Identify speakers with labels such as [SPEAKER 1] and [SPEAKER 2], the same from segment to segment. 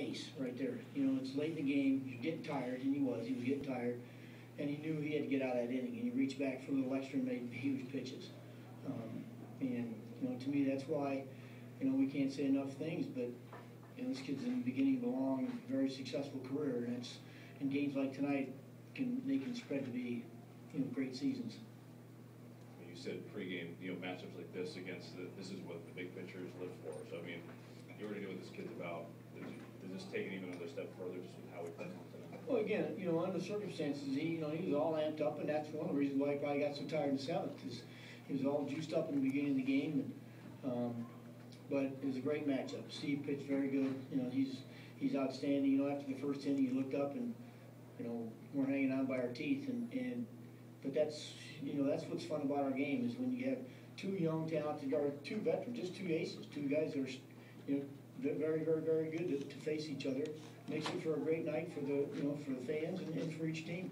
[SPEAKER 1] ace right there. You know, it's late in the game, you're getting tired, and he was getting tired, and he knew he had to get out of that inning, and he reached back for a little extra and made huge pitches. And, you know, to me, that's why, you know, we can't say enough things, but, you know, this kid's in the beginning of a long, very successful career, and it's, in games like tonight, they can spread to be, you know, great seasons.
[SPEAKER 2] You said pregame, you know, matchups like this against this is what the big pitchers live for. So I mean, you already know what this kid's about. Does this take it even another step further, just with how we play tonight?
[SPEAKER 1] Well, again, you know, under the circumstances, he was all amped up, and that's one of the reasons why he probably got so tired in the seventh. Is he was all juiced up in the beginning of the game, and, but it was a great matchup. Steve pitched very good. You know, he's outstanding. You know, after the first inning, he looked up and, you know, we're hanging on by our teeth, but that's, you know, that's what's fun about our game is when you have two young, talented, or two veterans, just two aces, two guys that are, you know, very, very, very good to face each other. Makes it for a great night for the, you know, for the fans and for each team.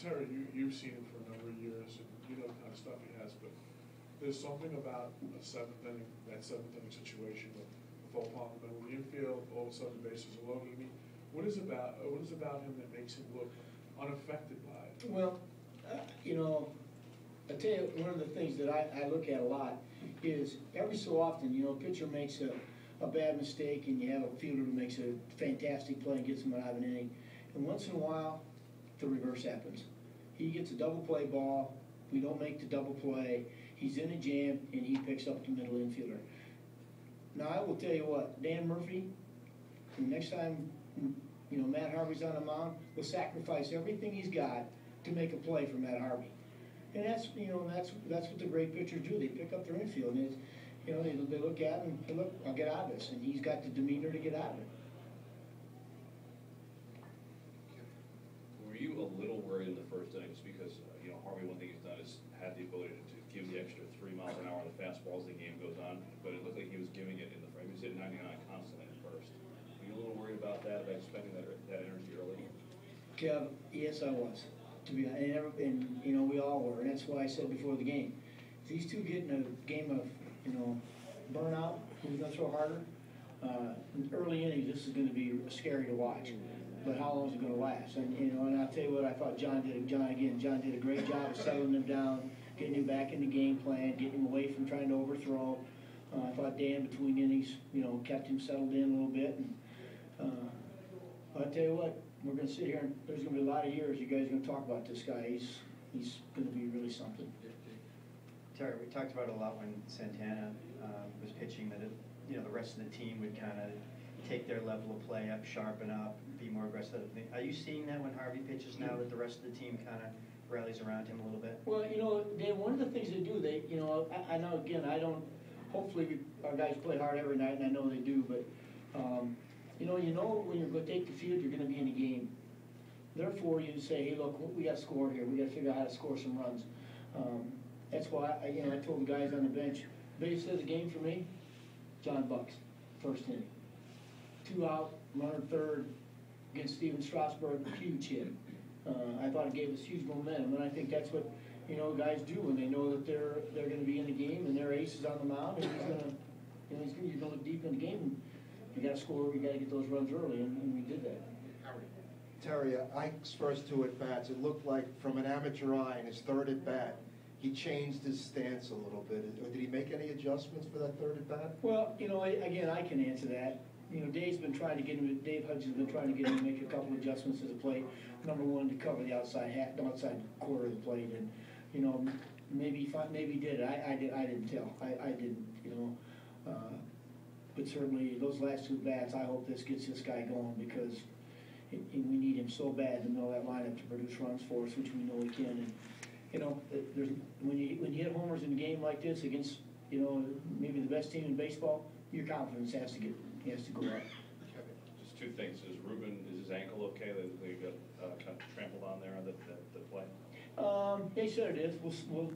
[SPEAKER 3] Terry, you've seen him for a number of years, and you know the kind of stuff he has, but there's something about that seventh inning situation with Palmer in the infield, all of a sudden the bases are loaded. I mean, what is about him that makes him look unaffected by it?
[SPEAKER 1] Well, you know, I tell you, one of the things that I look at a lot is every so often, you know, a pitcher makes a bad mistake and you have a fielder who makes a fantastic play and gets him out of an inning. And once in a while, the reverse happens. He gets a double play ball, we don't make the double play, he's in a jam, and he picks up the middle infielder. Now, I will tell you what, Dan Murphy, the next time, you know, Matt Harvey's on the mound, will sacrifice everything he's got to make a play for Matt Harvey. And that's, you know, that's what the great pitchers do. They pick up their infield. And it's, you know, they look at him and say, look, I'll get out of this. And he's got the demeanor to get out of it.
[SPEAKER 2] Were you a little worried in the first innings because, you know, Harvey, one thing he's done is had the ability to give the extra 3 miles an hour on the fastball as the game goes on, but it looked like he was giving it in the frame. He was hitting 99 constantly at first. Were you a little worried about that, about spending that energy early?
[SPEAKER 1] Kev, yes, I was. To be honest, and you know, we all were, and that's why I said before the game, if these two get in a game of, you know, burnout, who's going to throw harder? In early innings, this is going to be scary to watch. But how long is it going to last? And you know, and I'll tell you what, I thought John did a great job of settling him down, getting him back in the game plan, getting him away from trying to overthrow. I thought Dan, between innings, you know, kept him settled in a little bit. And I'll tell you what, we're going to sit here and there's going to be a lot of years you guys are going to talk about this guy. He's going to be really something.
[SPEAKER 4] Terry, we talked about it a lot when Santana was pitching, that you know, the rest of the team would kind of take their level of play up, sharpen up, be more aggressive. Are you seeing that when Harvey pitches now, that the rest of the team kind of rallies around him a little bit?
[SPEAKER 1] Well, you know, Dan, one of the things they do, you know, I know, again, I don't, hopefully our guys play hard every night, and I know they do, but, you know when you're going to take the field, you're going to be in a game. Therefore, you say, hey, look, we got to score here. We got to figure out how to score some runs. That's why, I told the guys on the bench, biggest of the game for me, John Bucks, first inning. 2 out, runner third against Steven Strasburg, huge hit. I thought it gave us huge momentum, and I think that's what, you know, guys do when they know that they're going to be in the game and their ace is on the mound, and he's going to, you know, he's going to look deep in the game. And you got to score, you got to get those runs early, and we did that.
[SPEAKER 5] Terry, Ike's first 2 at-bats, it looked like from an amateur eye in his third at-bat, he changed his stance a little bit. Did he make any adjustments for that third at-bat?
[SPEAKER 1] Well, you know, again, I can answer that. You know, Dave Hudgens has been trying to get him to make a couple adjustments to the plate. Number one, to cover the outside quarter of the plate, and you know, maybe he did it. I didn't tell. I didn't. You know, but certainly those last 2 bats, I hope this gets this guy going because we need him so bad in the middle of that lineup to produce runs for us, which we know he can. And you know, when you hit homers in a game like this against, you know, maybe the best team in baseball, your confidence has to go up.
[SPEAKER 2] Just 2 things. Is his ankle okay? They got kind of trampled on there on the play?
[SPEAKER 1] They said it is. We'll